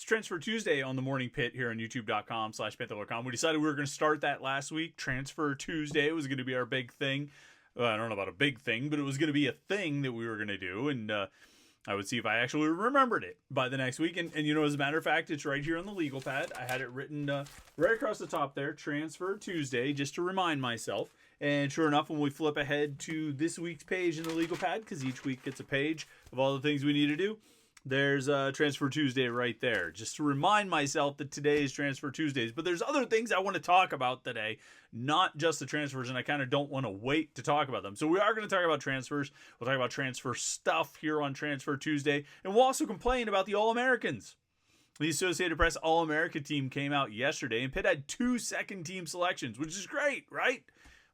Transfer Tuesday on the Morning Pitt here on youtube.com/Panther-Lair.com. We decided we were going to start that last week. Transfer Tuesday was going to be our big thing. Well, I don't know about a big thing, but it was going to be a thing that we were going to do. And I would see if I actually remembered it by the next week. And as a matter of fact, it's right here on the legal pad. I had it written right across the top there, Transfer Tuesday, just to remind myself. And sure enough, when we flip ahead to this week's page in the legal pad, because each week gets a page of all the things we need to do, there's Transfer Tuesday right there, just to remind myself that today is Transfer Tuesdays. But there's other things I want to talk about today, not just the transfers, and I kind of don't want to wait to talk about them. So we are going to talk about transfers. We'll talk about transfer stuff here on Transfer Tuesday, and we'll also complain about the All-Americans. The Associated Press All-America team came out yesterday, and Pitt had 2 second-team selections, which is great, right?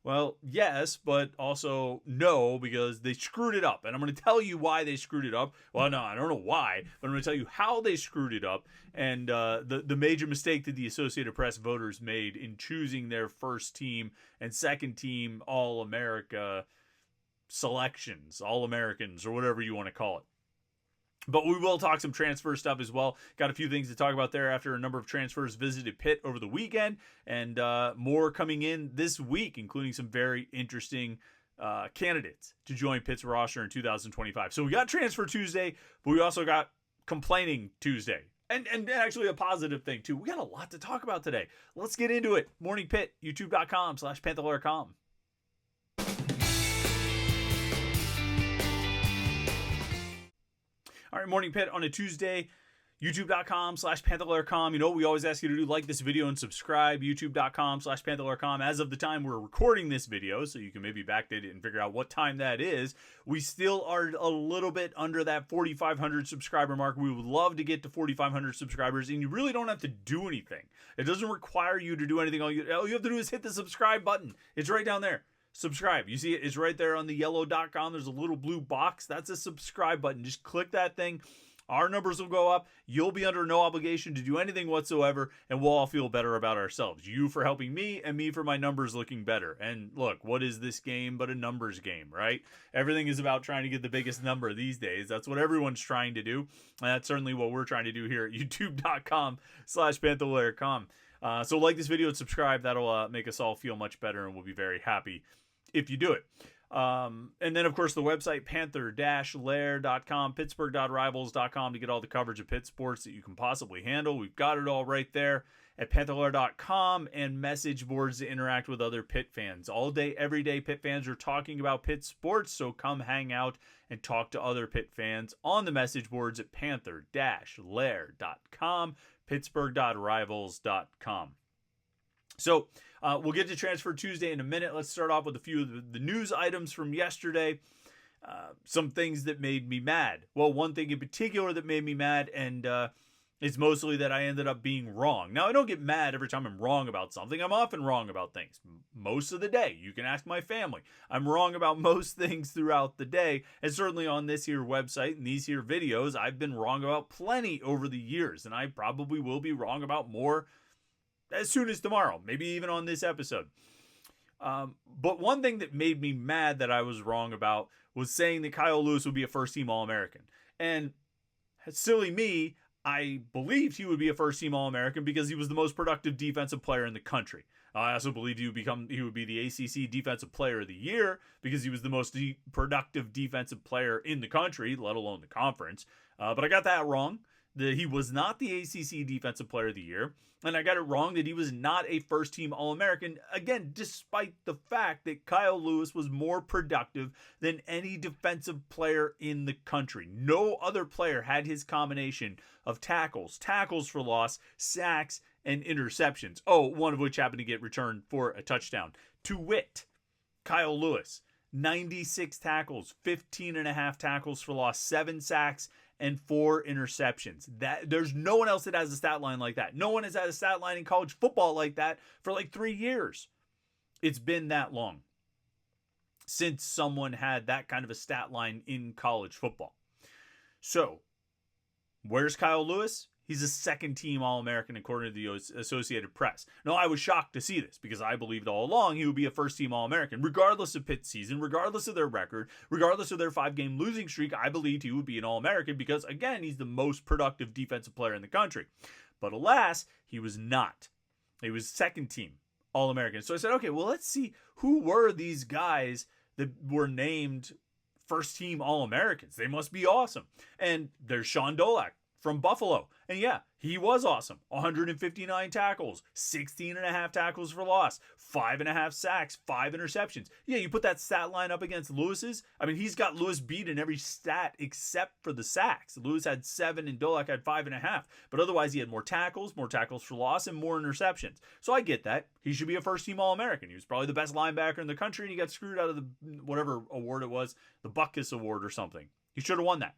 Well, yes, but also no, because they screwed it up. And I'm going to tell you why they screwed it up. Well, no, I don't know why, but I'm going to tell you how they screwed it up and the major mistake that the Associated Press voters made in choosing their first team and second team All-America selections, All-Americans, or whatever you want to call it. But we will talk some transfer stuff as well. Got a few things to talk about there after a number of transfers visited Pitt over the weekend. And more coming in this week, including some very interesting candidates to join Pitt's roster in 2025. So we got Transfer Tuesday, but we also got Complaining Tuesday. And actually a positive thing, too. We got a lot to talk about today. Let's get into it. Morning Pitt, youtube.com/Panther-Lair.com. All right, Morning Pitt on a Tuesday, youtube.com/Panther-Lair.com. You know what we always ask you to do? Like this video and subscribe, youtube.com/Panther-Lair.com. As of the time we're recording this video, so you can maybe backdate it and figure out what time that is, we still are a little bit under that 4,500 subscriber mark. We would love to get to 4,500 subscribers, and you really don't have to do anything. It doesn't require you to do anything. All you have to do is hit the subscribe button. It's right down there. Subscribe. You see it? It's right there on the yellow.com. There's a little blue box. That's a subscribe button. Just click that thing. Our numbers will go up. You'll be under no obligation to do anything whatsoever, and we'll all feel better about ourselves. You for helping me, and me for my numbers looking better. And look, what is this game but a numbers game, right? Everything is about trying to get the biggest number these days. That's what everyone's trying to do. And that's certainly what we're trying to do here at youtube.com/Panther-Lair.com. So like this video and subscribe. That'll make us all feel much better, and we'll be very happy if you do it. And then, of course, the website, Panther-Lair.com, Pittsburgh.rivals.com to get all the coverage of Pitt sports that you can possibly handle. We've got it all right there at Panther-Lair.com, and message boards to interact with other Pitt fans. All day, every day, Pitt fans are talking about Pitt sports, so come hang out and talk to other Pitt fans on the message boards at Panther-Lair.com, Pittsburgh.rivals.com. So we'll get to Transfer Tuesday in a minute. Let's start off with a few of the news items from yesterday. Some things that made me mad. Well, one thing in particular that made me mad, and it's mostly that I ended up being wrong. Now, I don't get mad every time I'm wrong about something. I'm often wrong about things. Most of the day. You can ask my family. I'm wrong about most things throughout the day. And certainly on this here website and these here videos, I've been wrong about plenty over the years. And I probably will be wrong about more as soon as tomorrow, maybe even on this episode. But one thing that made me mad that I was wrong about was saying that Kyle Lewis would be a first-team All-American. And silly me, I believed he would be a first-team All-American because he was the most productive defensive player in the country. I also believed he would be the ACC Defensive Player of the Year because he was the most productive defensive player in the country, let alone the conference. But I got that wrong. That he was not the ACC Defensive Player of the Year, and I got it wrong that he was not a first-team All-American, again, despite the fact that Kyle Lewis was more productive than any defensive player in the country. No other player had his combination of tackles for loss, sacks, and interceptions. Oh, one of which happened to get returned for a touchdown. To wit, Kyle Lewis, 96 tackles, 15.5 tackles for loss, 7 sacks, and 4 interceptions. There's no one else that has a stat line like that. No one has had a stat line in college football like that for like 3 years. It's been that long since someone had that kind of a stat line in college football. So, where's Kyle Lewis? He's a second-team All-American according to the Associated Press. Now, I was shocked to see this because I believed all along he would be a first-team All-American. Regardless of Pitt's season, regardless of their record, regardless of their 5-game losing streak, I believed he would be an All-American because, again, he's the most productive defensive player in the country. But alas, he was not. He was second-team All-American. So I said, okay, well, let's see who were these guys that were named first-team All-Americans. They must be awesome. And there's Sean Dolak from Buffalo. And yeah, he was awesome. 159 tackles, 16.5 tackles for loss, 5.5 sacks, 5 interceptions. Yeah, you put that stat line up against Lewis's. I mean, he's got Lewis beat in every stat except for the sacks. Lewis had 7 and Dolak had 5.5. But otherwise, he had more tackles for loss, and more interceptions. So I get that. He should be a first-team All-American. He was probably the best linebacker in the country, and he got screwed out of the whatever award it was, the Butkus Award or something. He should have won that.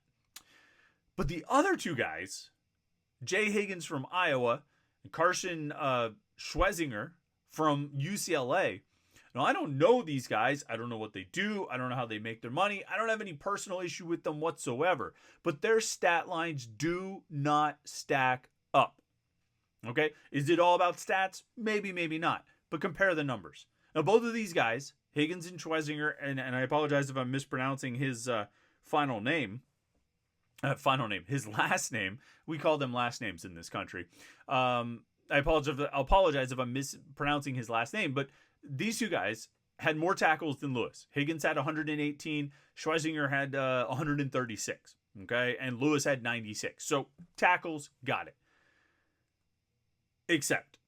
But the other two guys, Jay Higgins from Iowa and Carson Schwezinger from UCLA. Now, I don't know these guys. I don't know what they do. I don't know how they make their money. I don't have any personal issue with them whatsoever. But their stat lines do not stack up. Okay? Is it all about stats? Maybe, maybe not. But compare the numbers. Now, both of these guys, Higgins and Schwezinger, and I apologize if I'm mispronouncing his his last name. We call them last names in this country. I apologize if I'm mispronouncing his last name, but these two guys had more tackles than Lewis. Higgins had 118, Schwezinger had 136, okay? And Lewis had 96. So tackles, got it. Except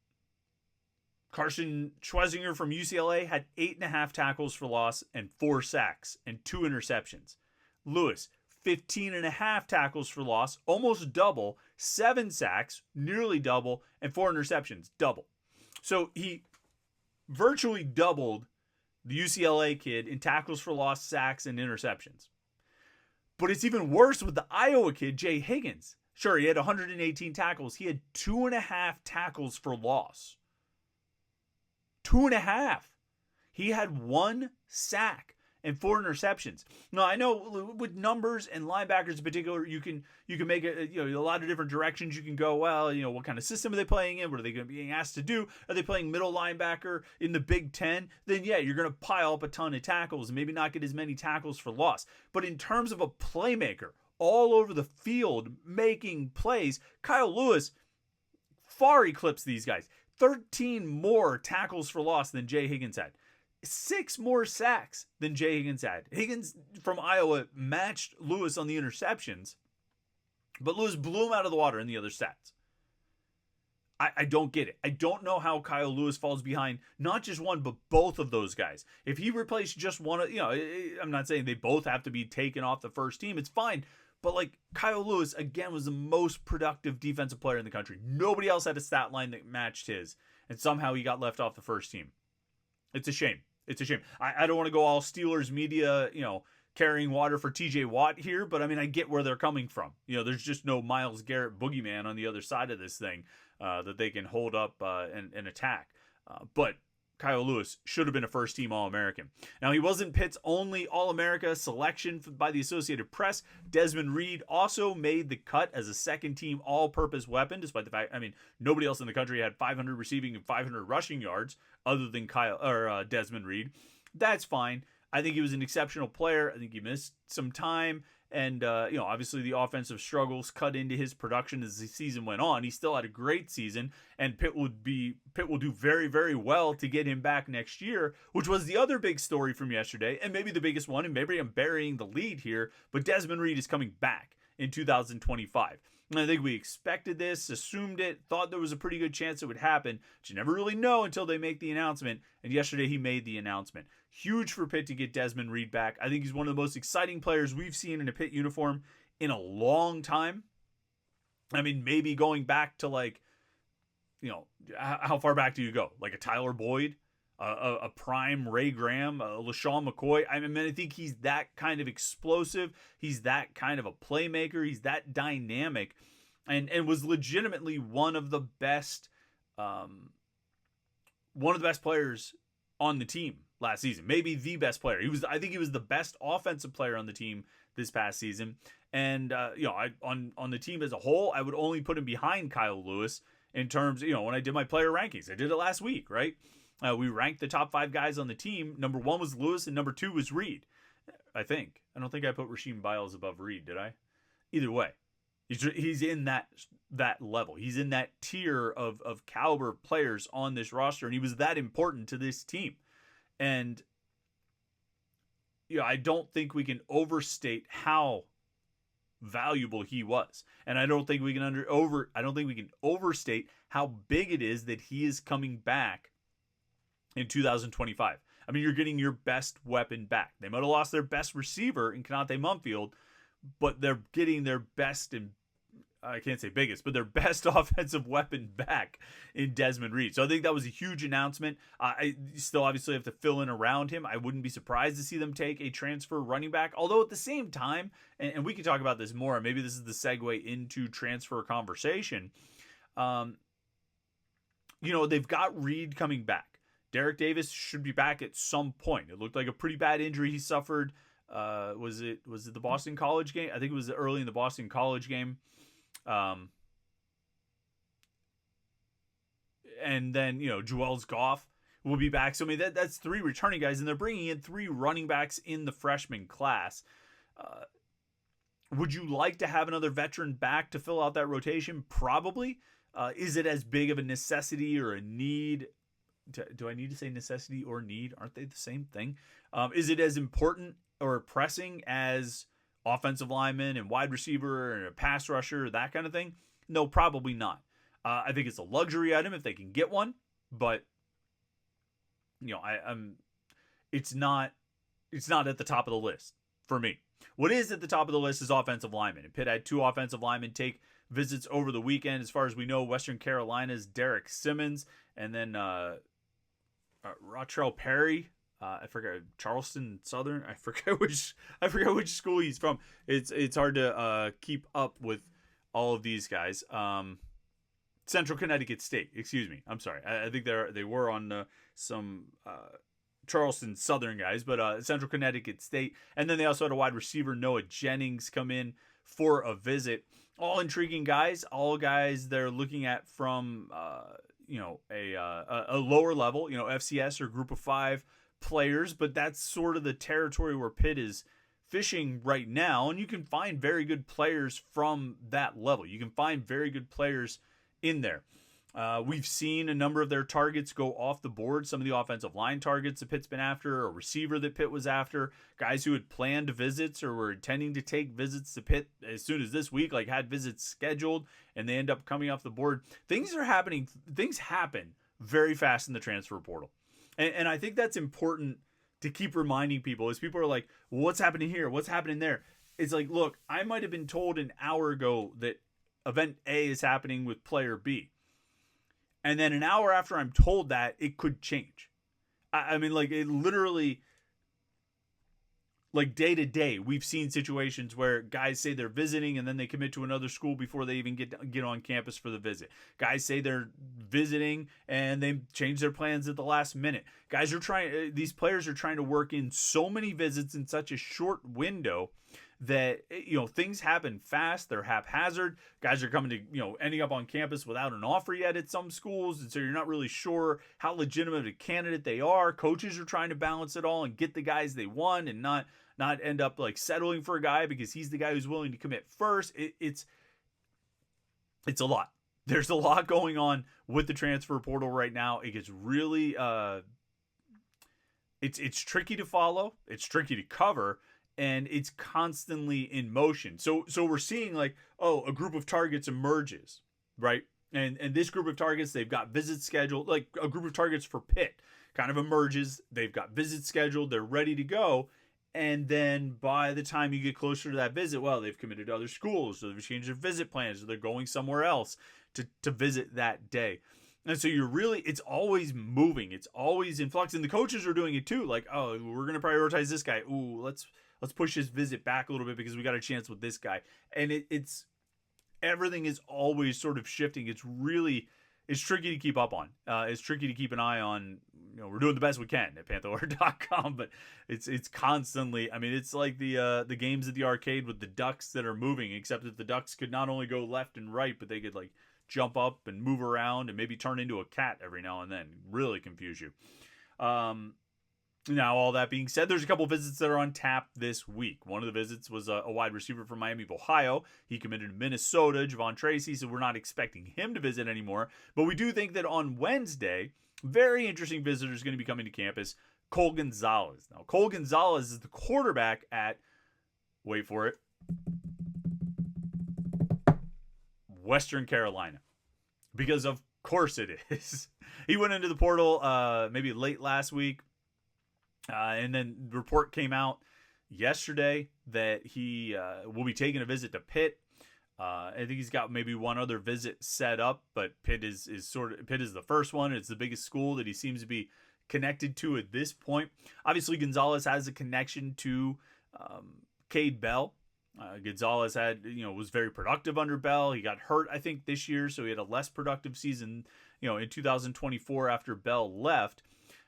Carson Schwezinger from UCLA had 8.5 tackles for loss and 4 sacks and 2 interceptions. Lewis, 15.5 tackles for loss, almost double, 7 sacks, nearly double, and 4 interceptions, double. So he virtually doubled the UCLA kid in tackles for loss, sacks, and interceptions. But it's even worse with the Iowa kid, Jay Higgins. Sure, he had 118 tackles. He had 2.5 tackles for loss. 2.5. He had 1 sack and 4 interceptions. Now, I know with numbers and linebackers in particular, you can make a lot of different directions you can go. Well, what kind of system are they playing in? What are they going to be asked to do? Are they playing middle linebacker in the Big Ten? Then yeah, you're going to pile up a ton of tackles and maybe not get as many tackles for loss. But in terms of a playmaker, all over the field making plays, Kyle Lewis far eclipsed these guys. 13 more tackles for loss than Jay Higgins had. 6 more sacks than Jay Higgins had. Higgins from Iowa matched Lewis on the interceptions, but Lewis blew him out of the water in the other stats. I don't get it. I don't know how Kyle Lewis falls behind not just one, but both of those guys. If he replaced just one, I'm not saying they both have to be taken off the first team. It's fine. But Kyle Lewis, again, was the most productive defensive player in the country. Nobody else had a stat line that matched his. And somehow he got left off the first team. It's a shame. It's a shame. I don't want to go all Steelers media, carrying water for TJ Watt here, but I get where they're coming from. There's just no Myles Garrett boogeyman on the other side of this thing that they can hold up and attack. But Kyle Lewis should have been a first-team All-American. Now, he wasn't Pitt's only All-America selection by the Associated Press. Desmond Reed also made the cut as a second-team all-purpose weapon, despite the fact, nobody else in the country had 500 receiving and 500 rushing yards other than Desmond Reed. That's fine. I think he was an exceptional player. I think he missed some time. And, obviously the offensive struggles cut into his production as the season went on. He still had a great season, and Pitt will do very, very well to get him back next year, which was the other big story from yesterday, and maybe the biggest one, and maybe I'm burying the lead here, but Desmond Reed is coming back in 2025. And I think we expected this, assumed it, thought there was a pretty good chance it would happen, but you never really know until they make the announcement. And yesterday he made the announcement. Huge for Pitt to get Desmond Reed back. I think he's one of the most exciting players we've seen in a Pitt uniform in a long time. Maybe going back to how far back do you go? Like a Tyler Boyd, a prime Ray Graham, a LaShawn McCoy. I think he's that kind of explosive. He's that kind of a playmaker. He's that dynamic, and was legitimately one of the best players on the team last season. Maybe the best player. I think he was the best offensive player on the team this past season. And on the team as a whole, I would only put him behind Kyle Lewis in terms, when I did my player rankings. I did it last week, right? We ranked the top 5 guys on the team. Number 1 was Lewis, and number 2 was Reed. I think. I don't think I put Rasheem Biles above Reed, did I? Either way, he's in that level. He's in that tier of caliber players on this roster, and he was that important to this team. And I don't think we can overstate how valuable he was, and I don't think we can overstate how big it is that he is coming back in 2025. I mean, you're getting your best weapon back. They might have lost their best receiver in Konate Mumfield, but they're getting their best and I can't say biggest, but their best offensive weapon back in Desmond Reed. So I think that was a huge announcement. I still obviously have to fill in around him. I wouldn't be surprised to see them take a transfer running back. Although at the same time, and we can talk about this more, maybe this is the segue into transfer conversation. They've got Reed coming back. Derek Davis should be back at some point. It looked like a pretty bad injury he suffered. Was it the Boston College game? I think it was early in the Boston College game. And then, Joel's Goff will be back. So, I mean, that's 3 returning guys, and they're bringing in 3 running backs in the freshman class. Would you like to have another veteran back to fill out that rotation? Probably. Is it as big of a necessity or a need? Do I need to say necessity or need? Aren't they the same thing? Is it as important or pressing as offensive lineman and wide receiver and a pass rusher, that kind of thing? No, probably not. I think it's a luxury item if they can get one, but it's not at the top of the list for me. What is at the top of the list is offensive linemen. And Pitt had 2 offensive linemen take visits over the weekend. As far as we know, Western Carolina's Derek Simmons, and then Rotrell Perry. I forgot Charleston Southern. I forget which school he's from. It's hard to keep up with all of these guys. Central Connecticut State. Excuse me. I'm sorry. I think they were on some Charleston Southern guys, but Central Connecticut State. And then they also had a wide receiver, Noah Jennings, come in for a visit. All intriguing guys. All guys they're looking at from a lower level, FCS or Group of 5 players, but that's sort of the territory where Pitt is fishing right now, and you can find very good players from that level. You can find very good players in there. We've seen a number of their targets go off the board. Some of the offensive line targets that Pitt's been after, a receiver that Pitt was after, guys who had planned visits or were intending to take visits to Pitt as soon as this week, like had visits scheduled, and they end up coming off the board. Things are happening. Things happen very fast in the transfer portal. And I think that's important to keep reminding people as people are like, well, what's happening here? What's happening there? It's like, look, I might have been told an hour ago that event A is happening with player B. And then an hour after I'm told that, it could change. I mean, like, it literally, like, day to day, we've seen situations where guys say they're visiting and then they commit to another school before they even get on campus for the visit. Guys say they're visiting and they change their plans at the last minute. These players are trying to work in so many visits in such a short window that, things happen fast. They're haphazard. Guys are coming to, ending up on campus without an offer yet at some schools. And so you're not really sure how legitimate a candidate they are. Coaches are trying to balance it all and get the guys they want and not end up like settling for a guy because he's the guy who's willing to commit first. It's a lot. There's a lot going on with the transfer portal right now. It gets really, it's tricky to follow. It's tricky to cover. And it's constantly in motion. So we're seeing like, a group of targets emerges, right? And this group of targets, they've got visits scheduled, like a group of targets for Pitt kind of emerges. They've got visits scheduled. They're ready to go. And then by the time you get closer to that visit, well, they've committed to other schools. So they've changed their visit plans. Or they're going somewhere else to visit that day. And so it's always moving. It's always in flux. And the coaches are doing it too. Like, we're going to prioritize this guy. Ooh, let's push his visit back a little bit because we got a chance with this guy. And it's everything is always sort of shifting. it's tricky to keep up on. It's tricky to keep an eye on. We're doing the best we can at Panther-Lair.com, but it's constantly. I mean, it's like the games at the arcade with the ducks that are moving, except that the ducks could not only go left and right, but they could like jump up and move around and maybe turn into a cat every now and then. Really confuse you. Now, all that being said, there's a couple visits that are on tap this week. One of the visits was a wide receiver from Miami of Ohio. He committed to Minnesota, Javon Tracy, so we're not expecting him to visit anymore. But we do think that on Wednesday, very interesting visitor is going to be coming to campus, Cole Gonzalez. Now, Cole Gonzalez is the quarterback at, wait for it, Western Carolina. Because of course it is. He went into the portal maybe late last week. And then the report came out yesterday that he will be taking a visit to Pitt. I think he's got maybe one other visit set up, but Pitt is the first one. It's the biggest school that he seems to be connected to at this point. Obviously, Gonzalez has a connection to Cade Bell. Gonzalez was very productive under Bell. He got hurt, I think, this year, so he had a less productive season, in 2024 after Bell left.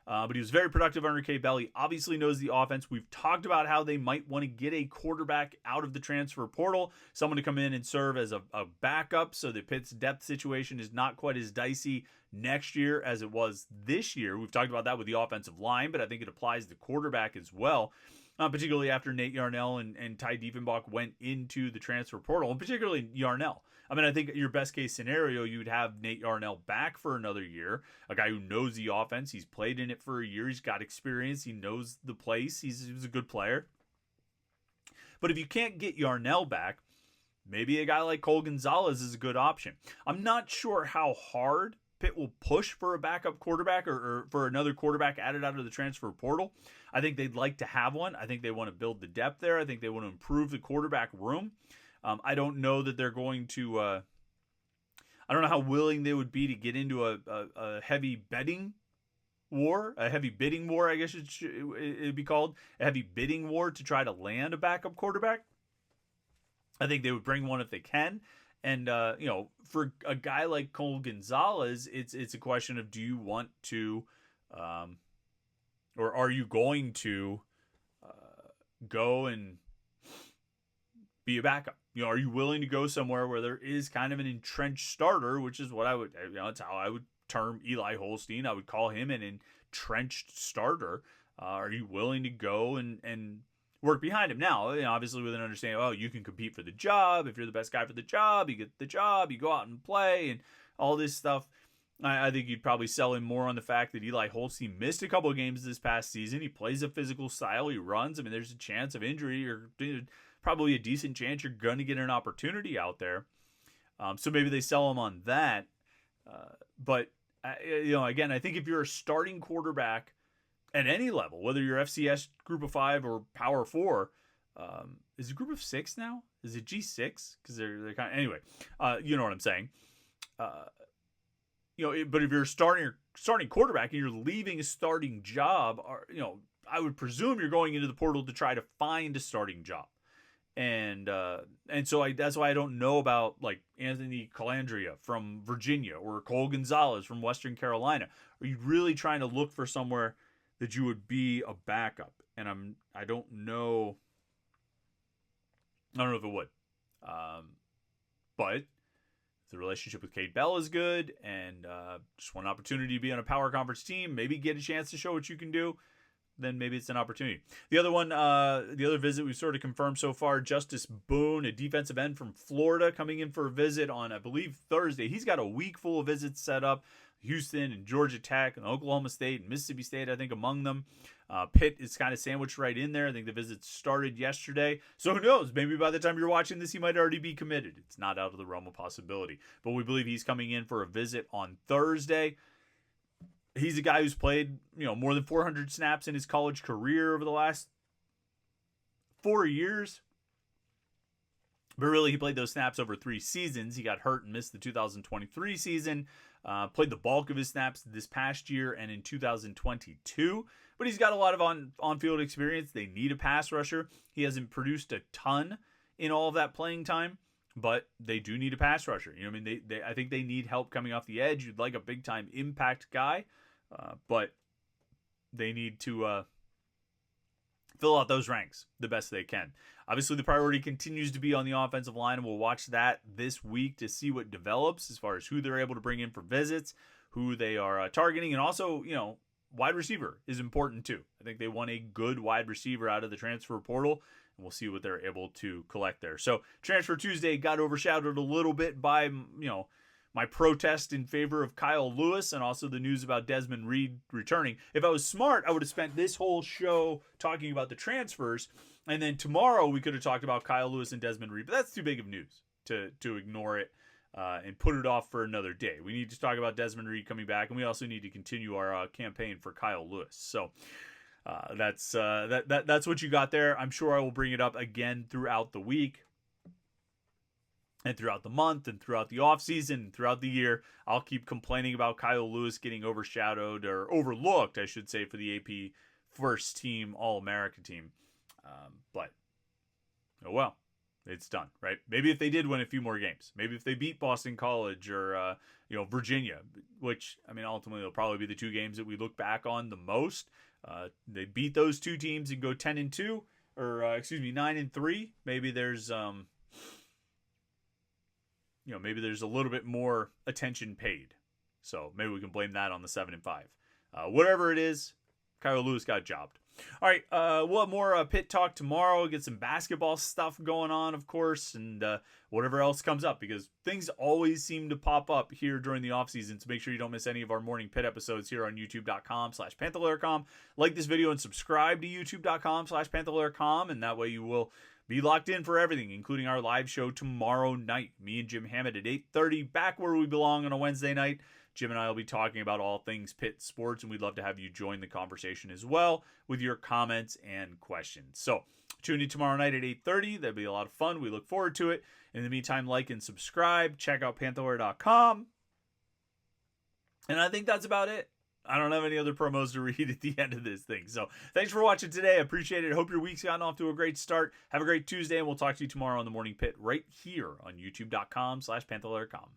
But he was very productive under Cade Bell. He obviously knows the offense. We've talked about how they might want to get a quarterback out of the transfer portal, someone to come in and serve as a backup so that Pitt's depth situation is not quite as dicey next year as it was this year. We've talked about that with the offensive line, but I think it applies to quarterback as well, particularly after Nate Yarnell and Ty Diefenbach went into the transfer portal, and particularly Yarnell. I mean, I think your best case scenario, you'd have Nate Yarnell back for another year, a guy who knows the offense. He's played in it for a year. He's got experience. He knows the place. He was a good player. But if you can't get Yarnell back, maybe a guy like Cole Gonzalez is a good option. I'm not sure how hard Pitt will push for a backup quarterback or for another quarterback added out of the transfer portal. I think they'd like to have one. I think they want to build the depth there. I think they want to improve the quarterback room. I don't know that they're going to. I don't know how willing they would be to get into a heavy bidding war, I guess it'd be called, a heavy bidding war to try to land a backup quarterback. I think they would bring one if they can. And for a guy like Cole Gonzalez, it's a question of, do you want to, or are you going to go and be a backup? Are you willing to go somewhere where there is kind of an entrenched starter, which is what I would, that's how I would term Eli Holstein. I would call him an entrenched starter. Are you willing to go and work behind him? Now, obviously with an understanding, you can compete for the job. If you're the best guy for the job, you get the job, you go out and play and all this stuff. I think you'd probably sell him more on the fact that Eli Holstein missed a couple of games this past season. He plays a physical style. He runs. I mean, there's a chance of injury, or probably a decent chance you're going to get an opportunity out there. So maybe they sell him on that. But again, I think if you're a starting quarterback at any level, whether you're FCS Group of 5 or Power 4, is it Group of 6 now? Is it G6? Because they're kind of, anyway. You know what I'm saying. But if you're a starting quarterback and you're leaving a starting job, I would presume you're going into the portal to try to find a starting job. And so that's why I don't know about like Anthony Calandria from Virginia or Cole Gonzalez from Western Carolina. Are you really trying to look for somewhere that you would be a backup? And I don't know if it would. But the relationship with Cade Bell is good, and just one opportunity to be on a power conference team, maybe get a chance to show what you can do, then maybe it's an opportunity. The other one, the other visit we've sort of confirmed so far, Justice Boone, a defensive end from Florida, coming in for a visit on, I believe, Thursday. He's got a week full of visits set up. Houston and Georgia Tech and Oklahoma State and Mississippi State, I think, among them. Pitt is kind of sandwiched right in there. I think the visit started yesterday. So who knows? Maybe by the time you're watching this, he might already be committed. It's not out of the realm of possibility. But we believe he's coming in for a visit on Thursday. He's a guy who's played, more than 400 snaps in his college career over the last 4 years. But really, he played those snaps over 3 seasons. He got hurt and missed the 2023 season. Played the bulk of his snaps this past year and in 2022. But he's got a lot of on-field experience. They need a pass rusher. He hasn't produced a ton in all of that playing time. but they do need a pass rusher. You know, I mean, I think they need help coming off the edge. You'd like a big time impact guy, but they need to fill out those ranks the best they can. Obviously, the priority continues to be on the offensive line, and we'll watch that this week to see what develops as far as who they're able to bring in for visits, who they are targeting, and also, you know, wide receiver is important too. I think they want a good wide receiver out of the transfer portal, and we'll see what they're able to collect there. So Transfer Tuesday got overshadowed a little bit by, you know, my protest in favor of Kyle Lewis and also the news about Desmond Reed returning. If I was smart, I would have spent this whole show talking about the transfers, and then tomorrow we could have talked about Kyle Lewis and Desmond Reed, but that's too big of news to ignore it and put it off for another day. We need to talk about Desmond Reed coming back, and we also need to continue our campaign for Kyle Lewis. So that's what you got there. I'm sure I will bring it up again throughout the week and throughout the month and throughout the offseason and throughout the year. I'll keep complaining about Kyle Lewis getting overshadowed or overlooked, I should say, for the AP first team All-America team. But, oh well, it's done, right? Maybe if they did win a few more games, maybe if they beat Boston College or, Virginia, which, I mean, ultimately will probably be the two games that we look back on the most. They beat those two teams and go 10-2, or 9-3. Maybe there's, maybe there's a little bit more attention paid. So maybe we can blame that on the 7-5. Whatever it is, Kyle Lewis got jobbed. All right, we'll have more Pitt talk tomorrow. Get some basketball stuff going on, of course, and whatever else comes up, because things always seem to pop up here during the offseason. So make sure you don't miss any of our Morning Pitt episodes here on youtube.com/Panther-Lair.com. Like this video and subscribe to youtube.com/Panther-Lair.com, and that way you will be locked in for everything, including our live show tomorrow night. Me and Jim Hammett at 8:30, back where we belong on a Wednesday night. Jim and I will be talking about all things Pitt sports, and we'd love to have you join the conversation as well with your comments and questions. So tune in tomorrow night at 8:30. That'll be a lot of fun. We look forward to it. In the meantime, like and subscribe. Check out Panther-Lair.com. And I think that's about it. I don't have any other promos to read at the end of this thing. So thanks for watching today. I appreciate it. Hope your week's gotten off to a great start. Have a great Tuesday, and we'll talk to you tomorrow on the Morning Pit right here on youtube.com/Panther-Lair.com.